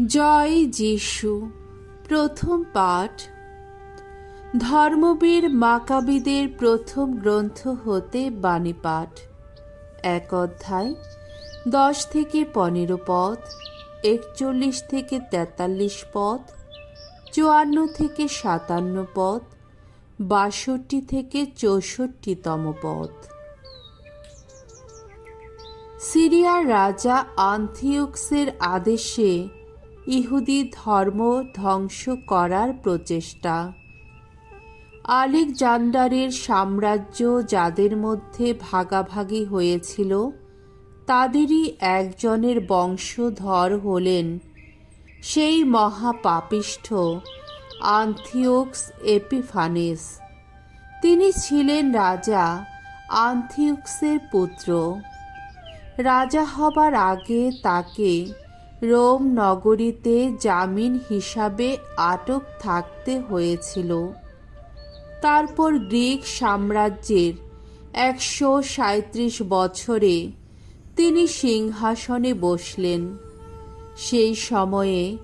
জয় যিশু। প্রথম পাঠ ধর্মবীর মাকাবিদের প্রথম গ্রন্থ হতে বাণী পাঠ। 1 অধ্যায় 10 থেকে 15 পদ, 41 থেকে 43 পদ, 54 থেকে 57 পদ, 62 থেকে 64তম পদ। সিরিয়ার রাজা আন্থিওক্সের আদেশে ইহুদি ধর্ম ধ্বংস করার প্রচেষ্টা। আলেকজান্ডারের সাম্রাজ্য যাদের মধ্যে ভাগাভাগি হয়েছিল তাদেরই একজনের বংশধর হলেন সেই মহাপাপিষ্ঠ আন্থিওক্স এপিফানেস। তিনি ছিলেন রাজা আন্থিওক্সের পুত্র। রাজা হবার আগে তাকে রোম নগরীতে জামিন হিসাবে আটক থাকতে হয়েছিল। তারপর গ্রিক সাম্রাজ্যের 137 বছরে তিনি সিংহাসনে বসলেন। সেই সময়ে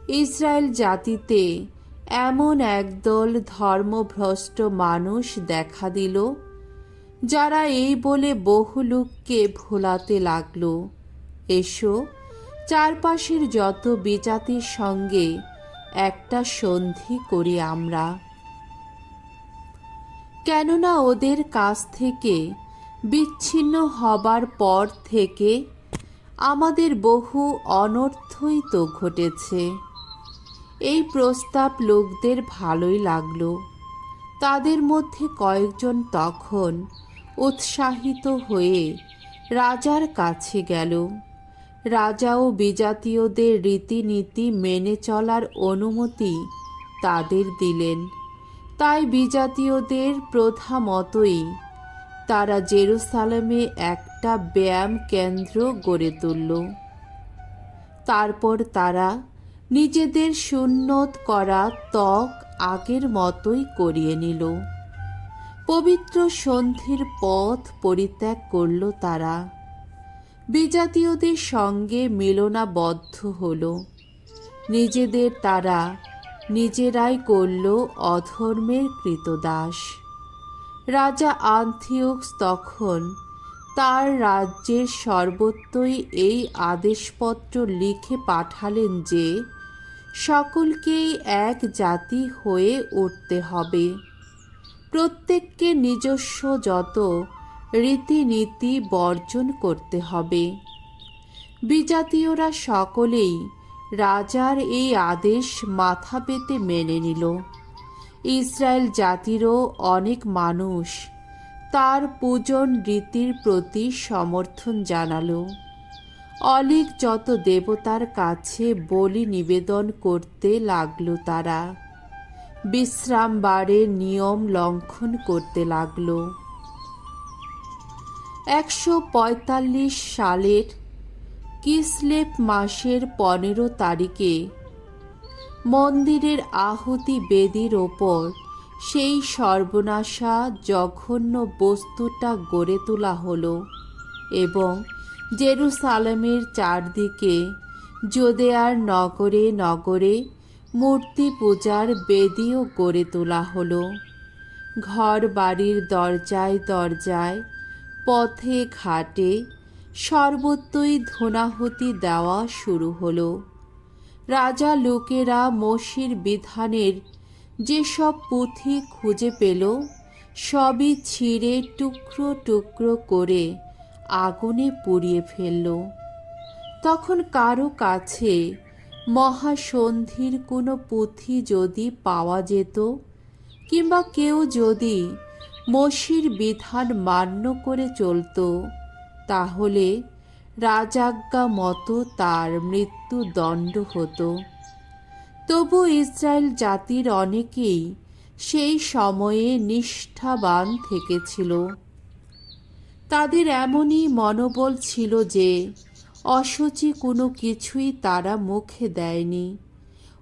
ইসরায়েল জাতিতে এমন একদল ধর্মভ্রষ্ট মানুষ দেখা দিল, যারা এই বলে বহু লোককে ভোলাতে লাগল, এসো চারপাশের যত বিজাতির সঙ্গে একটা সন্ধি করি আমরা, কেননা ওদের কাছ থেকে বিচ্ছিন্ন হবার পর থেকে আমাদের বহু অনর্থই তো ঘটেছে। এই প্রস্তাব লোকদের ভালোই লাগলো। তাদের মধ্যে কয়েকজন তখন উৎসাহিত হয়ে রাজার কাছে গেল। রাজাও বিজাতীয়দের রীতিনীতি মেনে চলার অনুমতি তাদের দিলেন। তাই বিজাতীয়দের প্রথা মতোই তারা জেরুসালেমে একটা ব্যায়াম কেন্দ্র গড়ে তুলল। তারপর তারা নিজেদের সুন্নত করা ত্বক আগের মতোই করিয়ে নিল। পবিত্র সন্ধির পথ পরিত্যাগ করল তারা। বিজাতীয়দের সঙ্গে মিলনাবদ্ধ হল। নিজেদের তারা নিজেরাই করল অধর্মের কৃতদাস। রাজা আন্থিওক্স তখন তার রাজ্যের সর্বত্রই এই আদেশপত্র লিখে পাঠালেন যে সকলকেই এক জাতি হয়ে উঠতে হবে। প্রত্যেককে নিজস্ব যত রীতিনীতি বর্জন করতে হবে। বিজাতীয়রা সকলেই রাজার এই আদেশ মাথা পেতে মেনে নিল। ইসরায়েল জাতিরও অনেক মানুষ তার পূজন রীতির প্রতি সমর্থন জানালো। অলিক যত দেবতার কাছে বলি নিবেদন করতে লাগলো তারা। বিশ্রামবারের নিয়ম লঙ্ঘন করতে লাগলো। 145 সালের কিসলেভ মাসের 15 তারিখে মন্দিরের আহুতি বেদির ওপর সেই সর্বনাশা জঘন্য বস্তুটা গড়ে তোলা হলো এবং জেরুসালেমের চারদিকে জুদেয়ার নগরে নগরে মূর্তি পূজার বেদিও গড়ে তোলা হলো। ঘর বাড়ির দরজায় দরজায়, পথে ঘাটে সর্বত্রই ধূনাহুতি দেওয়া শুরু হলো। রাজা লোকেরা মোশির বিধানের যেসব পুঁথি খুঁজে পেল সবই ছিঁড়ে টুকরো টুকরো করে আগুনে পুড়িয়ে ফেলল। তখন কারো কাছে মহাসন্ধির কোনো পুঁথি যদি পাওয়া যেত, কিংবা কেউ যদি মোশির বিধান মান্য করে চলত, তাহলে রাজাজ্ঞা মতো তার মৃত্যুদণ্ড হতো। তবু ইসরায়েল জাতির অনেকেই সেই সময়ে নিষ্ঠাবান থেকেছিল। তাদের এমনই মনোবল ছিল যে অশুচি কোনো কিছুই তারা মুখে দেয়নি।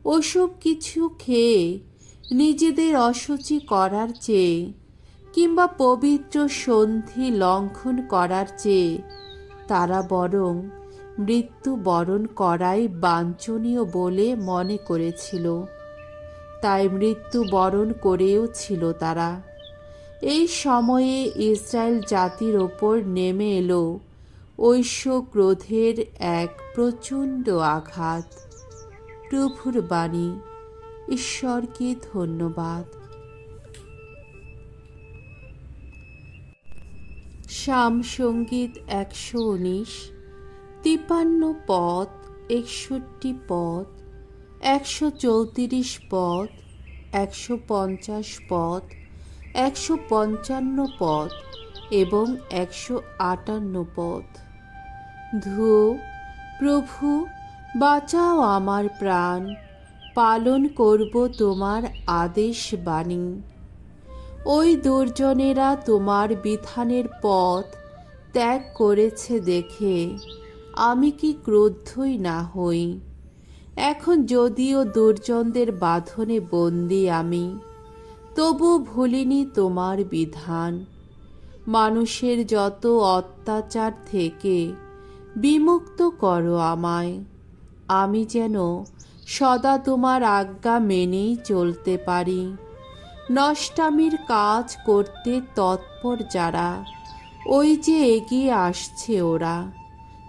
ওসব কিছু খেয়ে নিজেদের অশুচি করার চেয়ে কিংবা পবিত্র সন্ধি লঙ্ঘন করার চেয়ে তারা বরং মৃত্যুবরণ করাই বাঞ্ছনীয় বলে মনে করেছিল। তাই মৃত্যুবরণ করেও ছিল তারা। এই সময়ে ইসরায়েল জাতির ওপর নেমে এলো ঐশ্ব ক্রোধের এক প্রচণ্ড আঘাত। প্রভুর বাণী। ঈশ্বরকে ধন্যবাদ। শাম সঙ্গীত 119, 53 পদ, 61 পদ, 134 পদ, 150 পদ, 155 পদ এবং 158 পদ। ধুও, প্রভু বাঁচাও আমার প্রাণ, পালন করব তোমার আদেশ বাণী। ওই দুর্জনেরা তোমার বিধানের পথ ত্যাগ করেছে দেখে আমি কি ক্রুদ্ধই না হই। এখন যদিও দুর্জনদের বাঁধনে বন্দী আমি, তবু ভুলিনি তোমার বিধান। মানুষের যত অত্যাচার থেকে বিমুক্ত করো আমায়, আমি যেন সদা তোমার আজ্ঞা মেনেই চলতে পারি। নষ্টামির কাজ করতে তৎপর যারা, ওই যে এগিয়ে আসছে ওরা,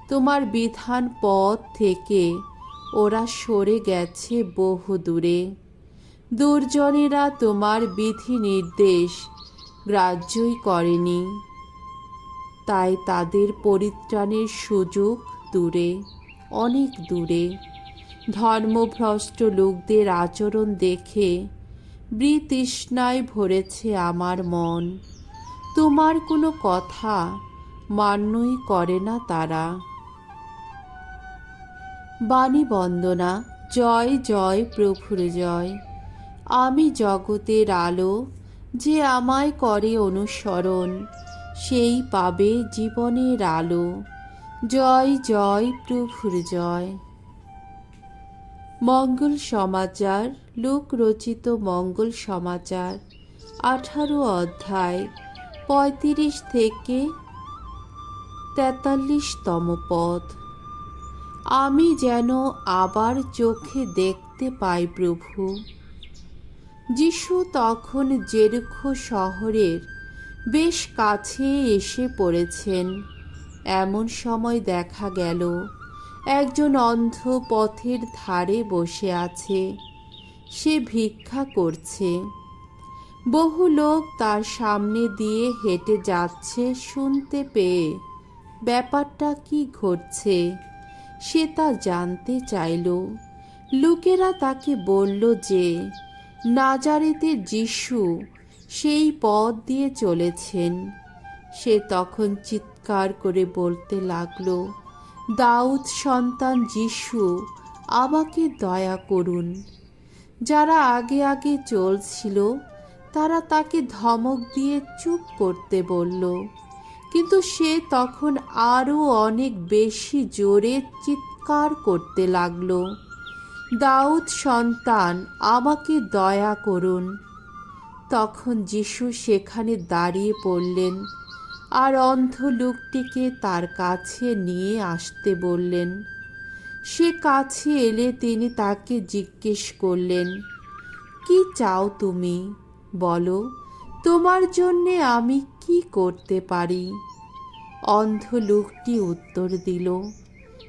তোমার বিধান পথ থেকে ওরা সরে গেছে বহু দূরে। দুর্জনেরা তোমার বিধি নির্দেশ গ্রাহ্যই করেনি, তাই তাদের পরিত্রাণের সুযোগ দূরে, অনেক দূরে। ধর্মভ্রষ্ট লোকদের আচরণ দেখে বৃতৃষ্ণায় ভরেছে আমার মন। তোমার কোনো কথা মান্যই করে না তারা। বাণী বন্দনা। জয় জয় প্রভুর জয়। আমি জগতের আলো, যে আমায় করে অনুসরণ, সেই পাবে জীবনের আলো। জয় জয় প্রভুর জয়। মঙ্গল সমাচার। লোক রচিত মঙ্গল সমাচার 18 অধ্যায় 35 থেকে 43তম পদ। আমি যেন আবার চোখে দেখতে পাই প্রভু। যিশু তখন জেরিকো শহরের বেশ কাছে এসে পড়েছেন। এমন সময় দেখা গেল একজন অন্ধ পথের ধারে বসে আছে। সে ভিক্ষা করছে। বহু লোক তার সামনে দিয়ে হেঁটে যাচ্ছে। শুনতে পেয়ে ব্যাপারটা কি ঘটছে সে তা জানতে চাইল। লোকেরা তাকে বলল যে নাজারেতের যিশু সেই পথ দিয়ে চলেছেন। সে তখন চিৎকার করে বলতে লাগলো, দাউদ সন্তান যিশু, আমাকে দয়া করুন। যারা আগে আগে চলছিল তারা তাকে ধমক দিয়ে চুপ করতে বলল, কিন্তু সে তখন আরও অনেক বেশি জোরে চিৎকার করতে লাগলো, দাউদ সন্তান, আমাকে দয়া করুন। তখন যিশু সেখানে দাঁড়িয়ে পড়লেন আর অন্ধ লোকটিকে তার কাছে নিয়ে আসতে বললেন। সে কাছে এলে তিনি তাকে জিজ্ঞেস করলেন, কি চাও তুমি? বলো, তোমার জন্যে আমি কি করতে পারি? অন্ধ লোকটি উত্তর দিল,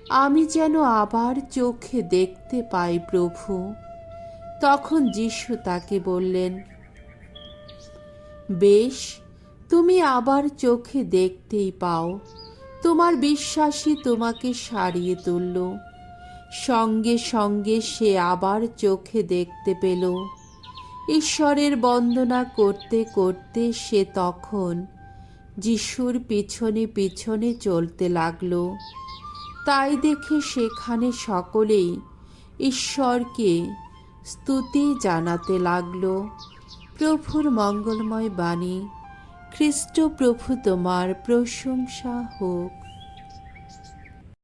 আমি যেন আবার চোখে দেখতে পাই প্রভু। তখন যিশু তাকে বললেন, বেশ, তুমি আবার চোখে দেখতেই পাও, তোমার বিশ্বাসই তোমাকে সারিয়ে তুলল। সঙ্গে সঙ্গে সে আবার চোখে দেখতে পেল। ঈশ্বরের বন্দনা করতে করতে সে তখন যিশুর পিছনে পিছনে চলতে লাগল। তাই দেখে সেখানে সকলেই ঈশ্বরকে স্তুতি জানাতে লাগল। প্রভুর মঙ্গলময় বাণী। খ্রিস্ট প্রভু তোমার প্রশংসা হোক।